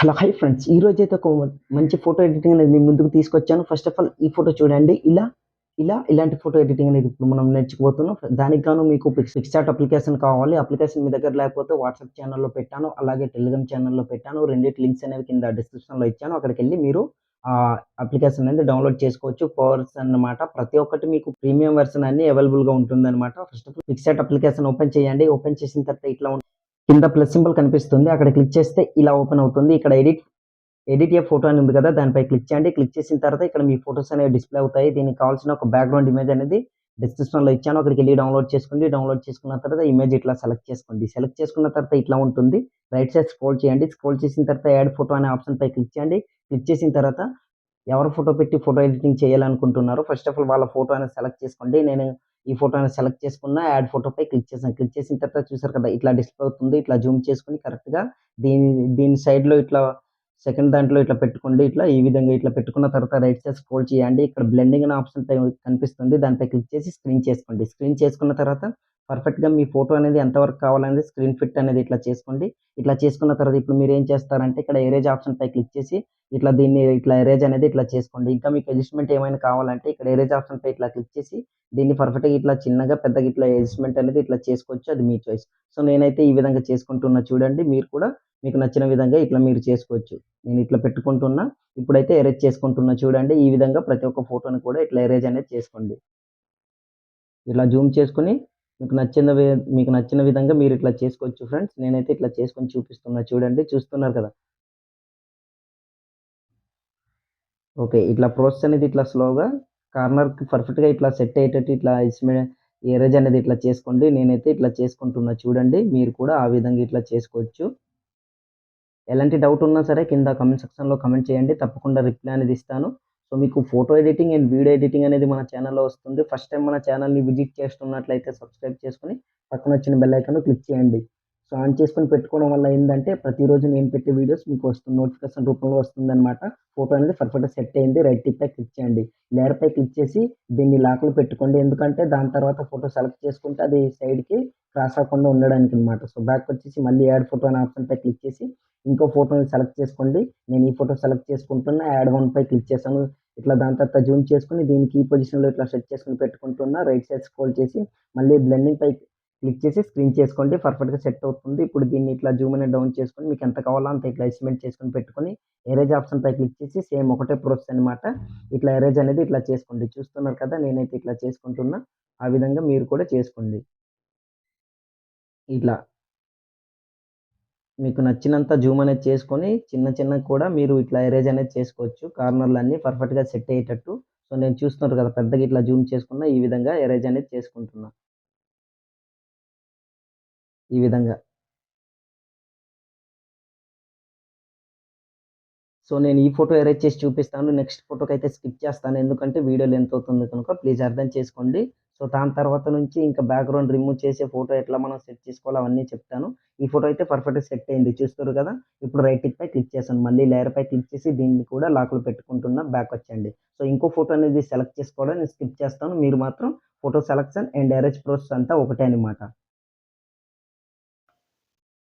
Hello! Hi friends. ఈరోజైతే ఒక మంచి ఫోటో ఎడిటింగ్ అనేది మీ ముందుకు తీసుకొచ్చాను. ఫస్ట్ ఆఫ్ ఆల్ ఈ ఫోటో చూడండి. ఇలాంటి ఫోటో ఎడిటింగ్ అనేది ఇప్పుడు మనం నేర్చుకోబోతున్నాం. దానికి గాను మీకు పిక్సార్ట్ అప్లికేషన్ కావాలి. అప్లికేషన్ మీ దగ్గర లేకపోతే వాట్సాప్ ఛానెల్‌లో పెట్టాను. అలాగే టెలిగ్రామ్ ఛానెల్‌లో పెట్టాను. రెండిటి లింక్స్ అనేవి కింద డిస్క్రిప్షన్‌లో ఇచ్చాను. అక్కడికెళ్ళి మీరు అప్లికేషన్ అనేది డౌన్‌లోడ్ చేసుకోవచ్చు. పవర్స్ అన్నమాట. ప్రతి ఒక్కటి మీకు ప్రీమియం వెర్షన్ అన్నీ అవైలబుల్‌గా ఉంటుందన్నమాట. First of all Picsart application open చేయండి. ఓపెన్ చేసిన తర్వాత ఇట్లా కింద ప్లస్ సింబల్ కనిపిస్తుంది. అక్కడ క్లిక్ చేస్తే ఇలా ఓపెన్ అవుతుంది. ఇక్కడ ఎడిట్ ఏ ఫోటో అని ఉంది కదా! దానిపై క్లిక్ చేయండి. క్లిక్ చేసిన తర్వాత ఇక్కడ మీ ఫోటోస్ అనేవి డిస్‌ప్లే అవుతాయి. దీనికి కావాల్సిన ఒక బ్యాక్‌గ్రౌండ్ ఇమేజ్ అనేది డిస్క్రిప్షన్‌లో ఇచ్చాను. అక్కడికెళ్ళి డౌన్‌లోడ్ చేసుకోండి. డౌన్‌లోడ్ చేసుకున్న తర్వాత ఇమేజ్ ఇట్లా సెలెక్ట్ చేసుకోండి. సెలెక్ట్ చేసుకున్న తర్వాత ఇట్లా ఉంటుంది. రైట్ సైడ్ స్క్రోల్ చేయండి. స్క్రోల్ చేసిన తర్వాత యాడ్ ఫోటో అనే ఆప్షన్‌పై క్లిక్ చేయండి. క్లిక్ చేసిన తర్వాత ఎవరు ఫోటో పెట్టి ఫోటో ఎడిటింగ్ చేయాలనుకుంటున్నారో ఫస్ట్ ఆఫ్ ఆల్ వాళ్ళ ఫోటో అనేది సెలెక్ట్ చేసుకోండి. నేను ఈ ఫోటో అనేది సెలెక్ట్ చేసుకున్న యాడ్ ఫోటోపై క్లిక్ చేశాను. క్లిక్ చేసిన తర్వాత చూసారు కదా! ఇట్లా డిస్‌ప్లే అవుతుంది. ఇట్లా జూమ్ చేసుకొని కరెక్ట్‌గా దీని దీని సైడ్‌లో ఇట్లా సెకండ్ దాంట్లో ఇట్లా పెట్టుకోండి. ఈ విధంగా ఇట్లా పెట్టుకున్న తర్వాత రైట్ సైడ్ స్క్రోల్ చేయండి. ఇక్కడ బ్లెండింగ్ అనే ఆప్షన్ కనిపిస్తుంది. దానిపై క్లిక్ చేసి స్క్రీన్ చేసుకోండి. స్క్రీన్ చేసుకున్న తర్వాత పర్ఫెక్ట్‌గా మీ ఫోటో అనేది ఎంతవరకు కావాలనేది స్క్రీన్ ఫిట్ అనేది ఇట్లా చేసుకోండి. ఇట్లా చేసుకున్న తర్వాత ఇప్పుడు మీరేం చేస్తారంటే ఇక్కడ ఎరేజ్ ఆప్షన్‌పై క్లిక్ చేసి దీన్ని ఇట్లా ఎరేజ్ అనేది ఇట్లా చేసుకోండి. ఇంకా మీకు అడ్జస్ట్‌మెంట్ ఏమైనా కావాలంటే ఇక్కడ ఎరేజ్ ఆప్షన్‌పై ఇట్లా క్లిక్ చేసి దీన్ని పర్ఫెక్ట్‌గా ఇట్లా చిన్నగా, పెద్దగా ఇట్లా అడ్జస్ట్‌మెంట్ అనేది ఇట్లా చేసుకోవచ్చు. అది మీ చాయిస్. సో, నేనైతే ఈ విధంగా చేసుకుంటున్నా చూడండి. మీరు కూడా మీకు నచ్చిన విధంగా ఇట్లా మీరు చేసుకోవచ్చు. నేను ఇట్లా పెట్టుకుంటున్నా. ఇప్పుడైతే ఎరేజ్ చేసుకుంటున్నా చూడండి. ఈ విధంగా ప్రతి ఒక్క ఫోటోని కూడా ఇట్లా ఎరేజ్ అనేది చేసుకోండి. ఇలా జూమ్ చేసుకొని మీకు నచ్చిన విధంగా మీరు ఇట్లా చేసుకోవచ్చు ఫ్రెండ్స్. నేనైతే ఇట్లా చేసుకొని చూపిస్తున్నా చూడండి. చూస్తున్నారు కదా! ఓకే. ఇట్లా ప్రాసెస్ అనేది ఇట్లా స్లోగా కార్నర్‌కి పర్ఫెక్ట్‌గా ఇట్లా సెట్ అయ్యేటట్టు ఇట్లా ఎరేజ్ అనేది ఇట్లా చేసుకోండి. నేనైతే ఇట్లా చేసుకుంటున్నా చూడండి. మీరు కూడా ఆ విధంగా ఇట్లా చేసుకోవచ్చు. ఎలాంటి డౌట్ ఉన్నా సరే కింద కామెంట్ సెక్షన్‌లో కామెంట్ చేయండి. తప్పకుండా రిప్లై అనేది ఇస్తాను. సో, మీకు photo editing and video editing అనేది మన ఛానెల్‌లో వస్తుంది. ఫస్ట్ టైమ్ మన ఛానెల్‌ని విజిట్ చేస్తున్నట్లయితే సబ్స్క్రైబ్ చేసుకొని పక్కనొచ్చిన బెల్ ఐకాన్‌ను క్లిక్ చేయండి. సో, ఆన్ చేసుకొని పెట్టుకోవడం వల్ల ఏందంటే ప్రతిరోజు నేను పెట్టే వీడియోస్ మీకు నోటిఫికేషన్ రూపంలో వస్తుందన్నమాట. ఫోటో అనేది పర్ఫెక్ట్‌గా సెట్ అయింది. రైట్ టిక్‌పై క్లిక్ చేయండి. లేయర్‌పై క్లిక్ చేసి దీన్ని లాక్‌లో పెట్టుకోండి. ఎందుకంటే దాని తర్వాత ఫోటో సెలెక్ట్ చేసుకుంటే అది సైడ్‌కి క్రాస్ అవ్వకుండా ఉండడానికన్నమాట. సో, బ్యాక్‌కొచ్చేసి మళ్ళీ యాడ్ ఫోటో అనే ఆప్షన్‌పై క్లిక్ చేసి ఇంకో ఫోటోని సెలెక్ట్ చేసుకోండి. నేను ఈ ఫోటో సెలెక్ట్ చేసుకుంటున్నా. యాడ్ వన్‌పై క్లిక్ చేశాను. ఇట్లా దాని తర్వాత జూమ్ చేసుకొని దీనికి ఈ పొజిషన్‌లో ఇట్లా సెట్ చేసుకొని పెట్టుకుంటున్నా. రైట్ సైడ్ స్క్రోల్ చేసి మళ్ళీ బ్లెండింగ్‌పై క్లిక్ చేసి స్క్రీన్ చేసుకోండి. పర్ఫెక్ట్‌గా సెట్ అవుతుంది. ఇప్పుడు దీన్ని ఇట్లా జూమ్ అనేది డౌన్ చేసుకొని మీకు ఎంత కావాలో అంత ఇట్లా ఎస్టిమేట్ చేసుకొని పెట్టుకొని ఎరేజ్ ఆప్షన్‌పై క్లిక్ చేసి సేమ్ ఒకటే ప్రాసెస్ అన్నమాట. ఇట్లా ఎరేజ్ అనేది ఇట్లా చేసుకోండి. చూస్తున్నారు కదా! నేనైతే ఇట్లా చేసుకుంటున్నా. ఆ విధంగా మీరు కూడా చేసుకోండి. ఇట్లా మీకు నచ్చినంత జూమ్ అనేది చేసుకొని చిన్నగా కూడా మీరు ఇట్లా ఎరేజ్ అనేది చేసుకోవచ్చు. కార్నర్‌లన్నీ పర్ఫెక్ట్‌గా సెట్ అయ్యేటట్టు. సో, నేను చూస్తున్నారు కదా! పెద్దగా ఇట్లా జూమ్ చేసుకున్న ఈ విధంగా ఎరేజ్ అనేది చేసుకుంటున్నా. ఈ విధంగా. సో, నేను ఈ ఫోటో ఎరేజ్ చేసి చూపిస్తాను. నెక్స్ట్ ఫోటోకైతే స్కిప్ చేస్తాను. ఎందుకంటే వీడియో లెంత్ అవుతుంది కనుక ప్లీజ్ అర్థం చేసుకోండి. సో, దాని తర్వాత నుంచి ఇంకా బ్యాక్‌గ్రౌండ్ రిమూవ్ చేసే ఫోటో ఎట్లా మనం సెట్ చేసుకోవాలో అవన్నీ చెప్తాను. ఈ ఫోటో అయితే పర్ఫెక్ట్‌గా సెట్ అయింది. చూస్తుర్రు కదా! ఇప్పుడు రైట్ టిక్‌పై క్లిక్ చేశాను. మళ్ళీ లేయర్‌పై క్లిక్ చేసి దీన్ని కూడా లాక్‌లో పెట్టుకుంటున్నా. బ్యాక్ వచ్చేయండి. సో, ఇంకో ఫోటో అనేది సెలెక్ట్ చేసుకోవడం నేను స్కిప్ చేస్తాను. మీరు మాత్రం photo selection and erase process అంతా ఒకటే అన్నమాట.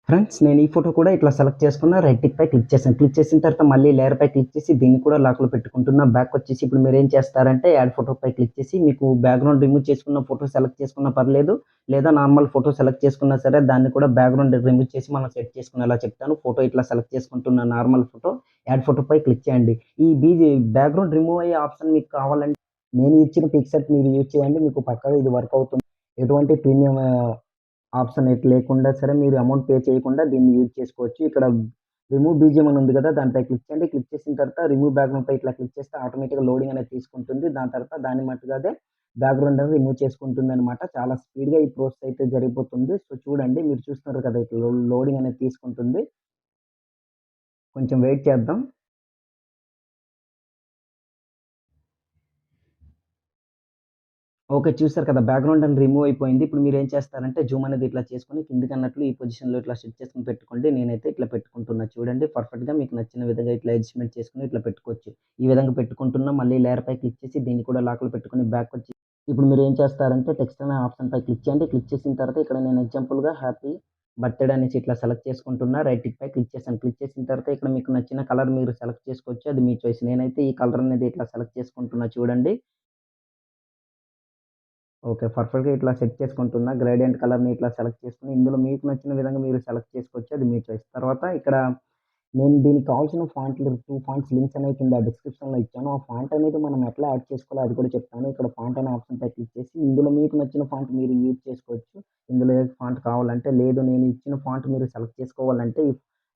ఫ్రెండ్స్ నేను ఈ ఫోటో కూడా ఇట్లా సెలెక్ట్ చేసుకున్న. రైట్ టిక్‌పై క్లిక్ చేశాను. క్లిక్ చేసిన తర్వాత మళ్ళీ లేయర్‌పై క్లిక్ చేసి దీన్ని కూడా లాక్‌లో పెట్టుకుంటున్నా. బ్యాకొచ్చేసి ఇప్పుడు మీరేం చేస్తారంటే యాడ్ ఫోటోపై క్లిక్ చేసి మీకు బ్యాక్‌గ్రౌండ్ రిమూవ్ చేసుకున్న ఫోటో సెలెక్ట్ చేసుకున్నా పర్లేదు. లేదా నార్మల్ ఫోటో సెలెక్ట్ చేసుకున్నా సరే దాన్ని కూడా బ్యాక్‌గ్రౌండ్ రిమూవ్ చేసి మనం సెట్ చేసుకునేలా చెప్తాను. ఫోటో ఇట్లా సెలెక్ట్ చేసుకుంటున్న నార్మల్ ఫోటో. యాడ్ ఫోటోపై క్లిక్ చేయండి. ఈ బ్యాక్‌గ్రౌండ్ రిమూవ్ అయ్యే ఆప్షన్ మీకు కావాలంటే నేను ఇచ్చిన పిక్సెట్ మీరు యూజ్ చేయండి. మీకు పక్కాగా ఇది వర్క్ అవుతుంది. ఎటువంటి ప్రీమియం ఆప్షన్ లేకుండా సరే మీరు అమౌంట్ పే చేయకుండా దీన్ని యూజ్ చేసుకోవచ్చు. ఇక్కడ రిమూవ్ బీజీఎం అని ఉంది కదా! దానిపై క్లిక్ చేయండి. క్లిక్ చేసిన తర్వాత రిమూవ్ బ్యాక్‌గ్రౌండ్‌పై ఇట్లా క్లిక్ చేస్తే ఆటోమేటిక్‌గా లోడింగ్ అనేది తీసుకుంటుంది. దాని తర్వాత దాని మట్టుకు అదే బ్యాక్‌గ్రౌండ్ అనేది రిమూవ్ చేసుకుంటుందనమాట. చాలా స్పీడ్‌గా ఈ ప్రాసెస్ అయితే జరిగిపోతుంది. సో, చూడండి మీరు చూస్తున్నారు కదా! ఇట్లా లోడింగ్ అనేది తీసుకుంటుంది. కొంచెం వెయిట్ చేద్దాం. ఓకే. చూసారు కదా! బ్యాక్‌గ్రౌండ్ అని రిమూవ్ అయిపోయింది. ఇప్పుడు మీరేం చేస్తారంటే జూమ్ అనేది ఇట్లా చేసుకొని కిందకన్నట్లు ఈ పొజిషన్‌లో ఇట్లా సెట్ చేసుకొని పెట్టుకోండి. నేనైతే ఇట్లా పెట్టుకుంటున్నా చూడండి. పర్ఫెక్ట్‌గా మీకు నచ్చిన విధంగా ఇట్లా అడ్జస్ట్‌మెంట్ చేసుకొని ఇట్లా పెట్టుకోవచ్చు. ఈ విధంగా పెట్టుకుంటున్నా. మళ్ళీ లేయర్‌పై క్లిక్ చేసి దీన్ని కూడా లాక్‌లో పెట్టుకొని బ్యాక్‌కొచ్చి ఇప్పుడు మీరేం చేస్తారంటే టెక్స్ట్ అనే ఆప్షన్‌పై క్లిక్ చేయండి. క్లిక్ చేసిన తర్వాత ఇక్కడ నేను ఎగ్జాంపుల్‌గా హ్యాపీ బర్త్‌డే అనేసి ఇట్లా సెలెక్ట్ చేసుకుంటున్నా. రైట్ టిక్ పై క్లిక్ చేశాను. క్లిక్ చేసిన తర్వాత ఇక్కడ మీకు నచ్చిన కలర్ మీరు సెలెక్ట్ చేసుకోవచ్చు. అది మీ చాయిస్. నేనైతే ఈ కలర్ అనేది ఇట్లా సెలెక్ట్ చేసుకుంటున్నా చూడండి. ఓకే. పర్ఫెక్ట్‌గా ఇట్లా సెట్ చేసుకుంటున్నా. గ్రేడియంట్ కలర్‌ని ఇట్లా సెలెక్ట్ చేసుకొని ఇందులో మీకు నచ్చిన విధంగా మీరు సెలెక్ట్ చేసుకోవచ్చు. అది మీ చాయిస్. తర్వాత ఇక్కడ నేను దీనికి కావాల్సిన ఫాంట్లు 2 ఫాంట్స్ లింక్స్ అనేవి కింద డిస్క్రిప్షన్‌లో ఇచ్చాను. ఆ ఫాంట్ అనేది మనం ఎట్లా యాడ్ చేసుకోవాలో అది కూడా చెప్తాను. ఇక్కడ ఫాంట్ అనే ఆప్షన్‌పై క్లిక్ చేసి ఇందులో మీకు నచ్చిన ఫాంట్ మీరు యూజ్ చేసుకోవచ్చు. ఇందులో ఏ ఫాంట్ కావాలంటే లేదు నేను ఇచ్చిన ఫాంట్ మీరు సెలెక్ట్ చేసుకోవాలంటే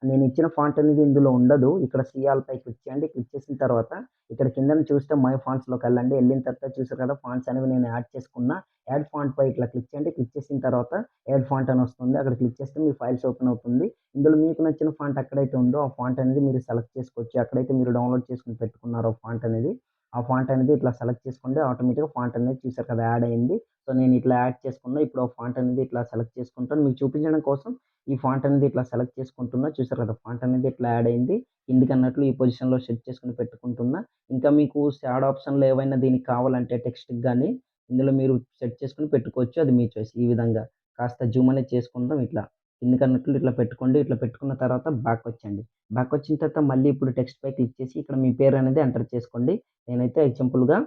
నేను ఇచ్చిన ఫాంట్ అనేది ఇందులో ఉండదు. ఇక్కడ ఆల్‌పై క్లిక్ చేయండి. క్లిక్ చేసిన తర్వాత ఇక్కడ కిందన చూస్తే మై ఫాంట్స్‌లోకెళ్ళండి. ఎళ్ళిన తర్వాత చూసారు కదా! ఫాంట్స్ అనేవి నేను యాడ్ చేసుకున్నా. యాడ్ ఫాంట్ పై ఇట్లా క్లిక్ చేయండి. క్లిక్ చేసిన తర్వాత యాడ్ ఫాంట్ అని వస్తుంది. అక్కడ క్లిక్ చేస్తే మీ ఫైల్స్ ఓపెన్ అవుతుంది. ఇందులో మీకు నచ్చిన ఫాంట్ ఎక్కడైతే ఉందో ఆ ఫాంట్ అనేది మీరు సెలెక్ట్ చేసుకోవచ్చు. ఎక్కడైతే మీరు డౌన్‌లోడ్ చేసుకొని పెట్టుకున్నారో ఫాంట్ అనేది, ఆ ఫాంట్ అనేది ఇట్లా సెలెక్ట్ చేసుకోండి. ఆటోమేటిక్‌గా ఫాంట్ అనేది చూసారు కదా! యాడ్ అయింది. సో, నేను ఇట్లా యాడ్ చేసుకున్నా. ఇప్పుడు ఆ ఫాంట్ అనేది ఇట్లా సెలెక్ట్ చేసుకుంటాను. మీకు చూపించడం కోసం ఈ ఫాంట్ అనేది ఇట్లా సెలెక్ట్ చేసుకుంటున్నా. చూసారు కదా! ఫాంట్ అనేది ఇట్లా యాడ్ అయింది. కిందకన్నట్లు ఈ పొజిషన్‌లో సెట్ చేసుకొని పెట్టుకుంటున్నా. ఇంకా మీకు షాడో ఆప్షన్‌లు ఏవైనా దీనికి కావాలంటే టెక్స్ట్‌కి గాని ఇందులో మీరు సెట్ చేసుకొని పెట్టుకోవచ్చు. అది మీ చాయిస్. ఈ విధంగా కాస్త జూమ్ అనేది చేసుకుందాం ఇట్లా. కిందకన్నట్లు ఇట్లా పెట్టుకోండి. ఇట్లా పెట్టుకున్న తర్వాత బ్యాకొచ్చేయండి. బ్యాకొచ్చిన తర్వాత మళ్ళీ ఇప్పుడు టెక్స్ట్‌పై క్లిక్ చేసి ఇక్కడ మీ పేరనేది ఎంటర్ చేసుకోండి. నేనైతే సింపుల్‌గా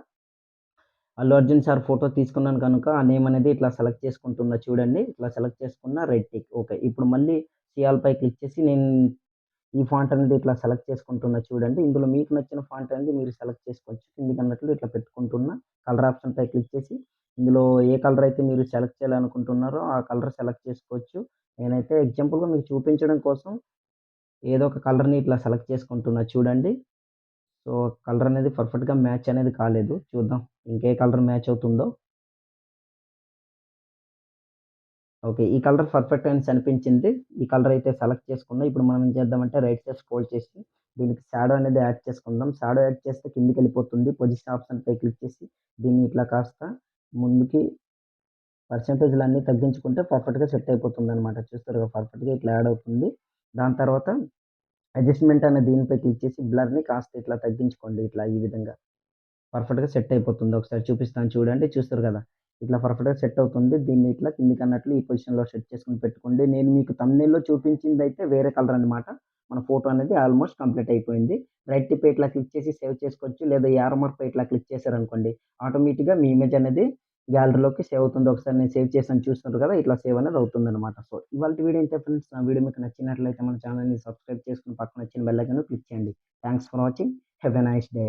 అల్లు అర్జున్ సార్ ఫోటో తీసుకున్నాను కనుక ఆ నేమ్ అనేది ఇట్లా సెలెక్ట్ చేసుకుంటున్నా చూడండి. ఇట్లా సెలెక్ట్ చేసుకున్న రెడ్ టిక్. ఓకే. ఇప్పుడు మళ్ళీ సిఆల్‌పై క్లిక్ చేసి నేను ఈ ఫాంట్ అనేది ఇట్లా సెలెక్ట్ చేసుకుంటున్నా చూడండి. ఇందులో మీకు నచ్చిన ఫాంట్ అనేది మీరు సెలెక్ట్ చేసుకోవచ్చు. కిందకన్నట్లు ఇట్లా పెట్టుకుంటున్నా. కలర్ ఆప్షన్‌పై క్లిక్ చేసి ఇందులో ఏ కలర్ అయితే మీరు సెలెక్ట్ చేయాలనుకుంటున్నారో ఆ కలర్ సెలెక్ట్ చేసుకోవచ్చు. నేనైతే ఎగ్జాంపుల్‌గా మీకు చూపించడం కోసం ఏదో ఒక కలర్‌ని ఇట్లా సెలెక్ట్ చేసుకుంటున్నా చూడండి. సో, కలర్ అనేది పర్ఫెక్ట్‌గా మ్యాచ్ అనేది కాలేదు. చూద్దాం ఇంకే కలర్ మ్యాచ్ అవుతుందో. ఓకే. ఈ కలర్ పర్ఫెక్ట్ అనేసి అనిపించింది. ఈ కలర్ అయితే సెలెక్ట్ చేసుకున్నా. ఇప్పుడు మనం ఏం చేద్దామంటే రైట్ సైడ్ స్క్రోల్ చేసి దీనికి షాడో అనేది యాడ్ చేసుకుందాం. షాడో యాడ్ చేస్తే కిందకెళ్ళిపోతుంది. పొజిషన్ ఆప్షన్‌పై క్లిక్ చేసి దీన్ని ఇట్లా కాస్త ముందుకి పర్సెంటేజ్‌లన్నీ తగ్గించుకుంటే పర్ఫెక్ట్‌గా సెట్ అయిపోతుందనమాట. చూస్తారుగా పర్ఫెక్ట్‌గా ఇట్లా యాడ్ అవుతుంది. దాని తర్వాత అడ్జస్ట్‌మెంట్ అనే దీనిపై క్లిక్ చేసి బ్లర్‌ని కాస్త ఇట్లా తగ్గించుకోండి. ఇట్లా ఈ విధంగా. పర్ఫెక్ట్‌గా సెట్ అయిపోతుంది. ఒకసారి చూపిస్తాను చూడండి. చూస్తారు కదా! ఇట్లా పర్ఫెక్ట్‌గా సెట్ అవుతుంది. దీన్ని ఇట్లా కిందకన్నట్లు ఈ పొజిషన్‌లో సెట్ చేసుకొని పెట్టుకోండి. నేను మీకు థంబ్‌నెయిల్‌లో చూపించిందయితే వేరే కలర్ అన్నమాట. మన ఫోటో అనేది ఆల్‌మోస్ట్ కంప్లీట్ అయిపోయింది. రైట్ టిప్ ఇట్లా క్లిక్ చేసి సేవ్ చేసుకోవచ్చు. లేదా యారో మార్క్ ఇట్లా క్లిక్ చేశారనుకోండి, ఆటోమేటిక్‌గా మీ ఇమేజ్ అనేది గ్యాలరీలోకి సేవ్ అవుతుంది. ఒకసారి నేను సేవ్ చేశాను చూస్తున్నారు కదా! ఇట్లా సేవ్ అనేది అవుతుందన్నమాట. సో, ఇవాల్టి వీడియో ఇంతే ఫ్రెండ్స్. నా వీడియో మీకు నచ్చినట్లయితే మన ఛానెల్‌ని సబ్స్క్రైబ్ చేసుకొని పక్కన వచ్చిన బెల్ ఐకాన్‌ని క్లిక్ చేయండి. Thanks for watching. Have a nice day.